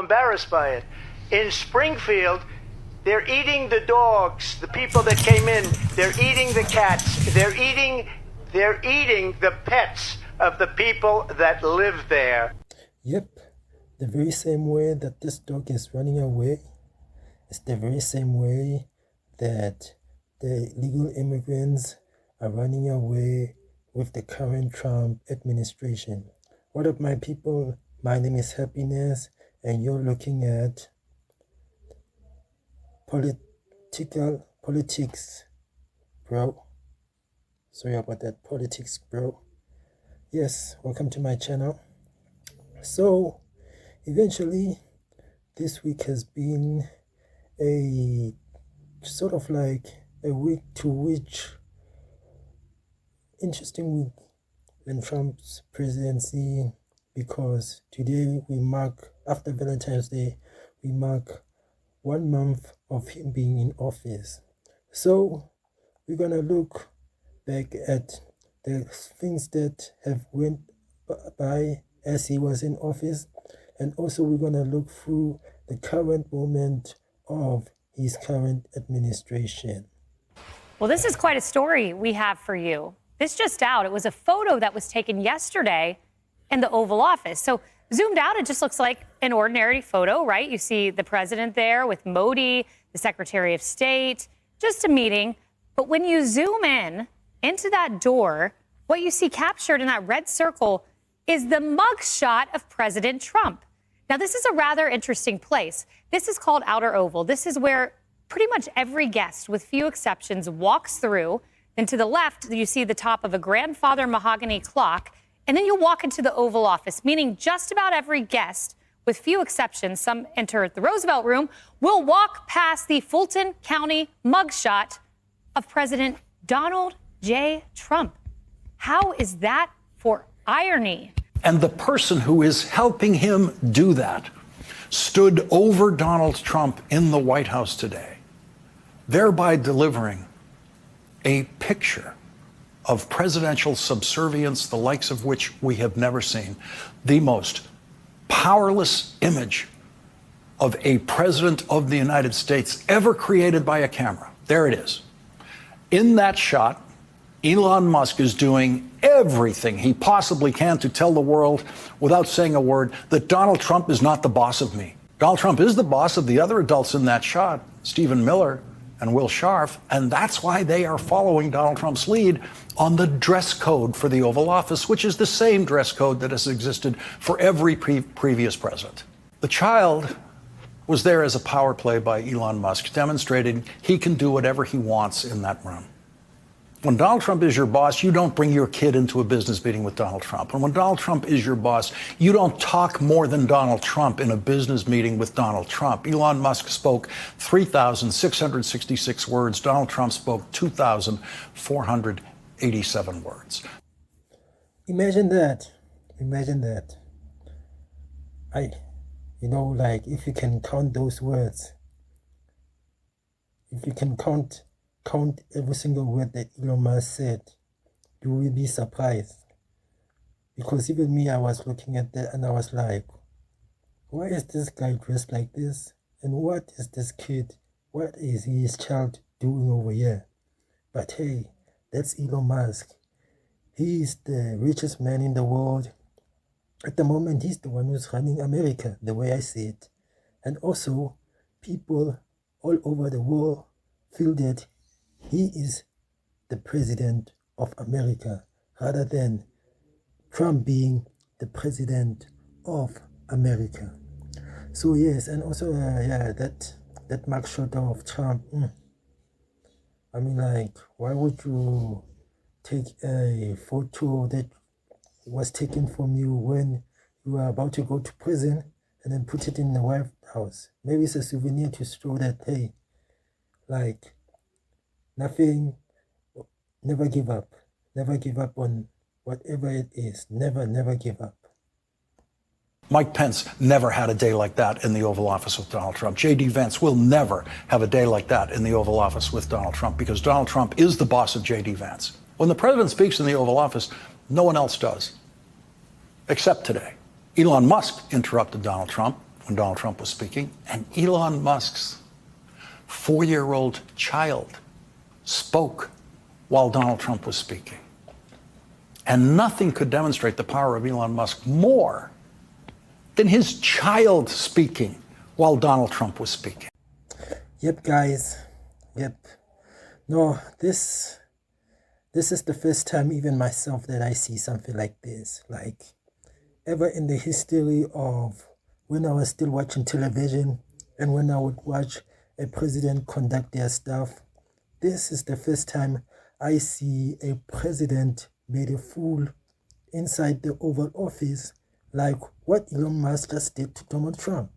embarrassed by it. In Springfield, they're eating the dogs, the people that came in. They're eating the cats. They're eating the pets of the people that live there. Yep, the very same way that this dog is running away is the very same way that the illegal immigrants are running away with the current Trump administration. What up, my people? My name is Happiness, and you're looking at politics, bro. Sorry about that, politics, bro. Yes, welcome to my channel. So, eventually, this week has been a sort of like a week to which interesting week in Trump's presidency, because today we mark, after Valentine's Day, we mark 1 month of him being in office. So we're gonna look back at the things that have went by as he was in office, and also we're gonna look through the current moment of his current administration. Well, this is quite a story we have for you. This just out, it was a photo that was taken yesterday in the Oval Office. So zoomed out, it just looks like an ordinary photo, right? You see the president there with Modi, the Secretary of State, just a meeting. But when you zoom in into that door, what you see captured in that red circle is the mugshot of President Trump. Now, this is a rather interesting place. This is called Outer Oval. This is where pretty much every guest, with few exceptions, walks through. Then to the left, you see the top of a grandfather mahogany clock. And then you walk into the Oval Office, meaning just about every guest, with few exceptions, some enter the Roosevelt Room, will walk past the Fulton County mugshot of President Donald J. Trump. How is that for irony? And the person who is helping him do that stood over Donald Trump in the White House today, thereby delivering a picture of presidential subservience, the likes of which we have never seen. The most powerless image of a president of the United States ever created by a camera. There it is. In that shot, Elon Musk is doing everything he possibly can to tell the world, without saying a word, that Donald Trump is not the boss of me. Donald Trump is the boss of the other adults in that shot, Stephen Miller and Will Scharf, and that's why they are following Donald Trump's lead on the dress code for the Oval Office, which is the same dress code that has existed for every previous president. The child was there as a power play by Elon Musk, demonstrating he can do whatever he wants in that room. When Donald Trump is your boss, you don't bring your kid into a business meeting with Donald Trump. And when Donald Trump is your boss, you don't talk more than Donald Trump in a business meeting with Donald Trump. Elon Musk spoke 3,666 words. Donald Trump spoke 2,487 words. Imagine that. Imagine that. Like, if you can count those words, if you can count every single word that Elon Musk said, you will be surprised. Because even me, I was looking at that and I was like, why is this guy dressed like this? And what is this kid, what is his child doing over here? But hey, that's Elon Musk. He is the richest man in the world. At the moment, he's the one who's running America, the way I see it. And also, people all over the world feel that he is the president of America, rather than Trump being the president of America. So yes, and also that mugshot of Trump. I mean, like, why would you take a photo that was taken from you when you are about to go to prison and then put it in the White House? Maybe it's a souvenir to show that, hey, like, nothing, never give up. Never give up on whatever it is. Never give up. Mike Pence never had a day like that in the Oval Office with Donald Trump. J.D. Vance will never have a day like that in the Oval Office with Donald Trump, because Donald Trump is the boss of J.D. Vance. When the president speaks in the Oval Office, no one else does, except today. Elon Musk interrupted Donald Trump when Donald Trump was speaking, and Elon Musk's 4-year-old child spoke while Donald Trump was speaking. And nothing could demonstrate the power of Elon Musk more than his child speaking while Donald Trump was speaking. Yep, guys. Yep. No, this is the first time even myself that I see something like this. Like, ever in the history of when I was still watching television and when I would watch a president conduct their stuff, this is the first time I see a president made a fool inside the Oval Office like what Elon Musk just did to Donald Trump.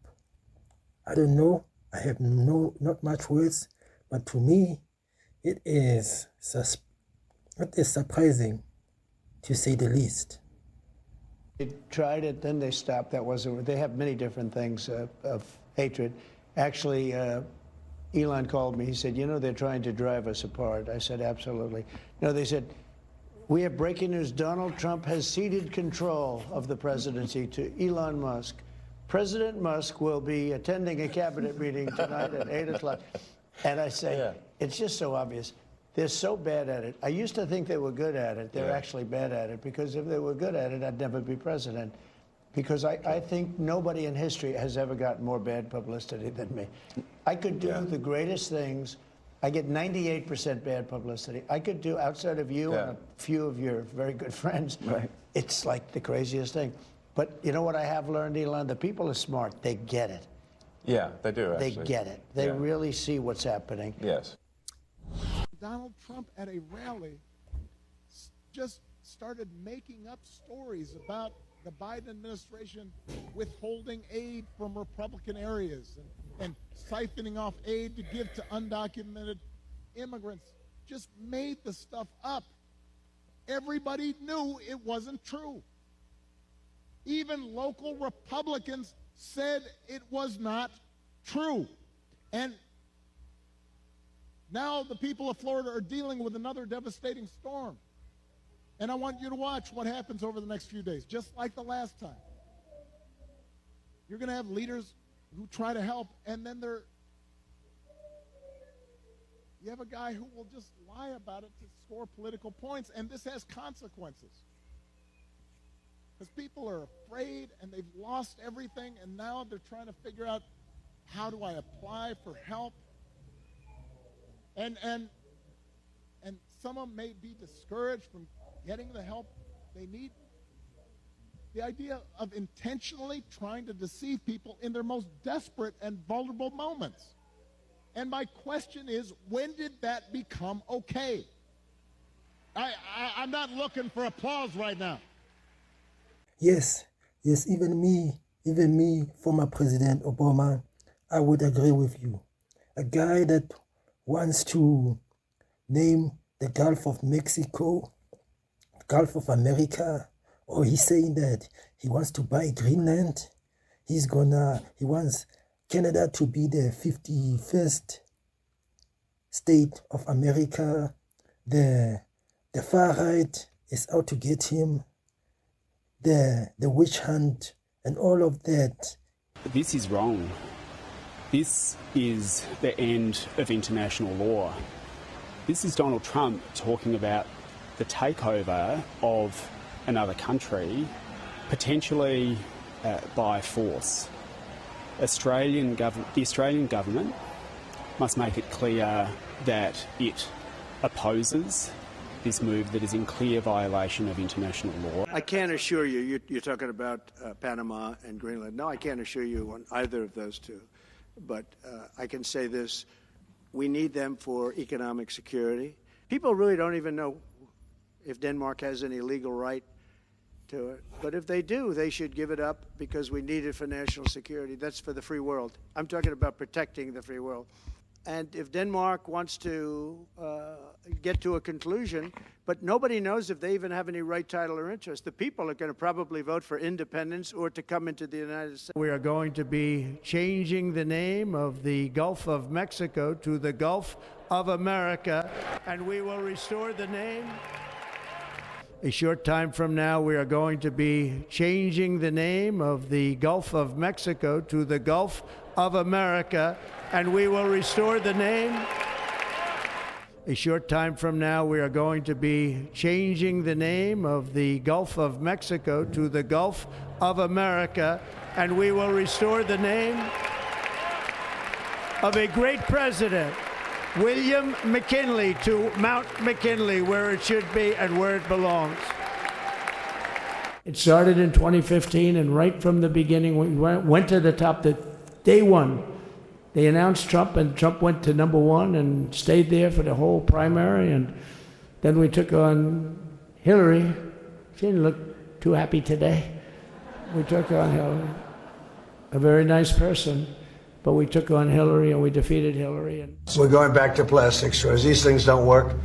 I don't know. I have not much words, but to me, it is surprising, to say the least. They tried it, then they stopped. That wasn't. They have many different things of hatred. Actually, Elon called me. He said, "You know, they're trying to drive us apart." I said, "Absolutely." No, they said, "We have breaking news. Donald Trump has ceded control of the presidency to Elon Musk. President Musk will be attending a cabinet meeting tonight at 8 o'clock." And I say, It's just so obvious. They're so bad at it. I used to think they were good at it. They're actually bad at it, because if they were good at it, I'd never be president. Because I think nobody in history has ever gotten more bad publicity than me. I could do the greatest things. I get 98% bad publicity. I could do, outside of you and a few of your very good friends, it's like the craziest thing. But you know what I have learned, Elon? The people are smart. They get it. Yeah, they do, actually. They get it. They really see what's happening. Yes. Donald Trump at a rally just started making up stories about the Biden administration withholding aid from Republican areas and siphoning off aid to give to undocumented immigrants. Just made the stuff up. Everybody knew it wasn't true. Even local Republicans said it was not true. And now the people of Florida are dealing with another devastating storm. And I want you to watch what happens over the next few days, just like the last time. You're going to have leaders who try to help, and then you have a guy who will just lie about it to score political points, and this has consequences. Because people are afraid, and they've lost everything, and now they're trying to figure out, how do I apply for help? And some of them may be discouraged from getting the help they need. The idea of intentionally trying to deceive people in their most desperate and vulnerable moments. And my question is, when did that become okay? I'm not looking for applause right now. Yes, even me, former President Obama, I would agree with you. A guy that wants to name the Gulf of Mexico, Gulf of America, or he's saying that he wants to buy Greenland. He wants Canada to be the 51st state of America. The far right is out to get him. The witch hunt and all of that. This is wrong. This is the end of international law. This is Donald Trump talking about the takeover of another country, potentially by force. The Australian government must make it clear that it opposes this move that is in clear violation of international law. I can't assure you, you're talking about Panama and Greenland. No, I can't assure you on either of those two. But I can say this, we need them for economic security. People really don't even know if Denmark has any legal right to it. But if they do, they should give it up because we need it for national security. That's for the free world. I'm talking about protecting the free world. And if Denmark wants to get to a conclusion, but nobody knows if they even have any right, title, or interest. The people are going to probably vote for independence or to come into the United States. We are going to be changing the name of the Gulf of Mexico to the Gulf of America, and we will restore the name. A short time from now, we are going to be changing the name of the Gulf of Mexico to the Gulf of America, and we will restore the name. A short time from now, we are going to be changing the name of the Gulf of Mexico to the Gulf of America, and we will restore the name of a great president, William McKinley, to Mount McKinley, where it should be and where it belongs. It started in 2015, and right from the beginning, we went to the top. Day one, they announced Trump, and Trump went to number one and stayed there for the whole primary. And then we took on Hillary. She didn't look too happy today. We took on Hillary, a very nice person. But we took on Hillary, and we defeated Hillary. And we're going back to plastic straws. These things don't work.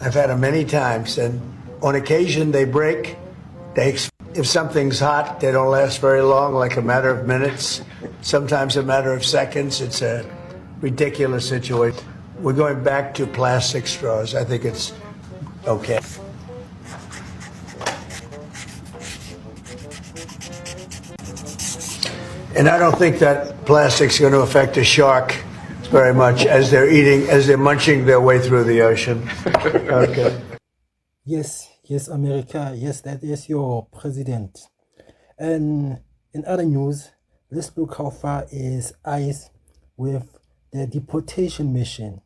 I've had them many times, and on occasion they break. If something's hot, they don't last very long, like a matter of minutes, sometimes a matter of seconds. It's a ridiculous situation. We're going back to plastic straws. I think it's okay. And I don't think that plastic's going to affect a shark very much as they're munching their way through the ocean. Okay. Yes, America. Yes, that is your president. And in other news, let's look how far is ICE with their deportation mission.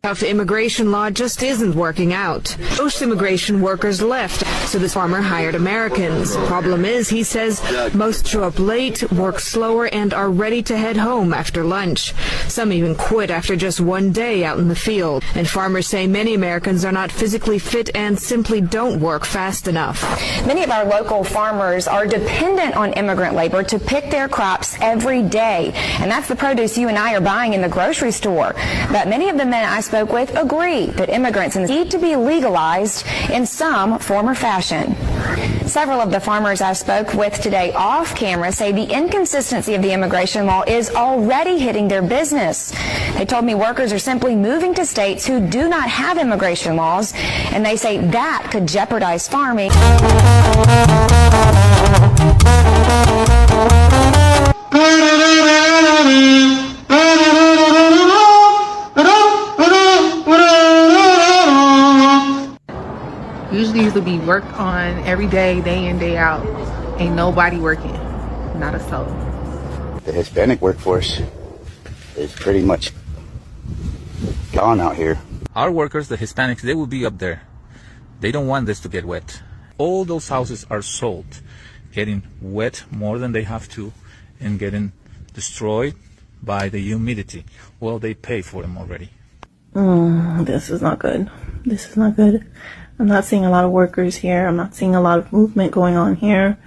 Tough immigration law just isn't working out. Most immigration workers left, so this farmer hired Americans. Problem is, he says, most show up late, work slower, and are ready to head home after lunch. Some even quit after just one day out in the field. And farmers say many Americans are not physically fit and simply don't work fast enough. Many of our local farmers are dependent on immigrant labor to pick their crops every day. And that's the produce you and I are buying in the grocery store. But many of the men I spoke with agree that immigrants need to be legalized in some form or fashion. Several of the farmers I spoke with today off camera say the inconsistency of the immigration law is already hitting their business. They told me workers are simply moving to states who do not have immigration laws, and they say that could jeopardize farming. Usually used to be work on every day in, day out. Ain't nobody working, not a soul. The Hispanic workforce is pretty much gone out here. Our workers, the Hispanics, they will be up there. They don't want this to get wet. All those houses are sold, getting wet more than they have to and getting destroyed by the humidity. Well, they pay for them already. This is not good. This is not good. I'm not seeing a lot of workers here. I'm not seeing a lot of movement going on here.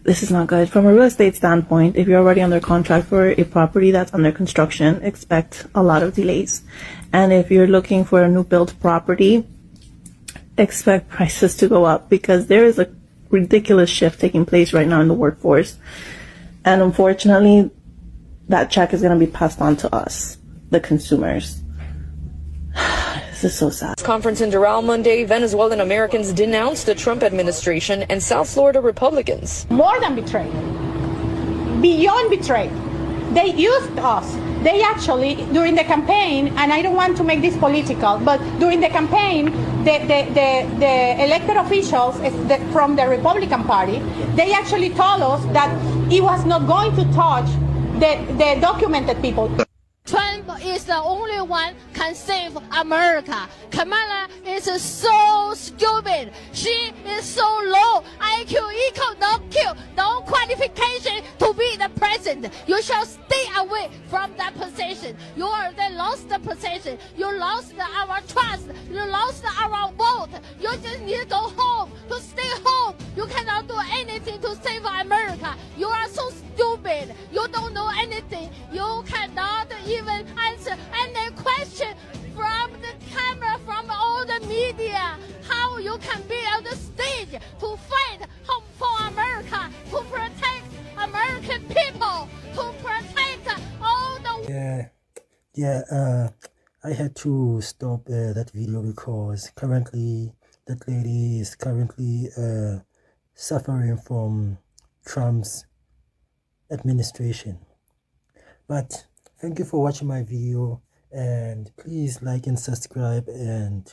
This is not good. From a real estate standpoint, if you're already under contract for a property that's under construction, expect a lot of delays. And if you're looking for a new built property, expect prices to go up because there is a ridiculous shift taking place right now in the workforce. And unfortunately, that check is going to be passed on to us, the consumers. This is so sad. Conference in Doral Monday, Venezuelan Americans denounced the Trump administration and South Florida Republicans. More than betrayed. Beyond betrayed. They used us. They actually, during the campaign, and I don't want to make this political, but during the campaign, the elected officials from the Republican Party, they actually told us that he was not going to touch the documented people. Trump is the only one can save America. Kamala is so stupid. She is so low. IQ equal no Q, no qualification to be the president. You shall stay away from that position. You already lost the position. You lost our trust. You lost our vote. You just need to go home, to stay home. You cannot do anything to save America. You are so stupid. You don't know anything. You cannot even answer any question from the camera, from all the media. How you can be on the stage to fight for America, to protect American people, to protect all the... I had to stop that video because currently that lady is currently suffering from Trump's administration. But thank you for watching my video, and please like and subscribe and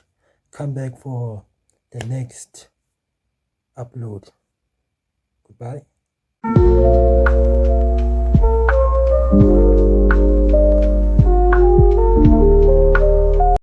come back for the next upload. Goodbye.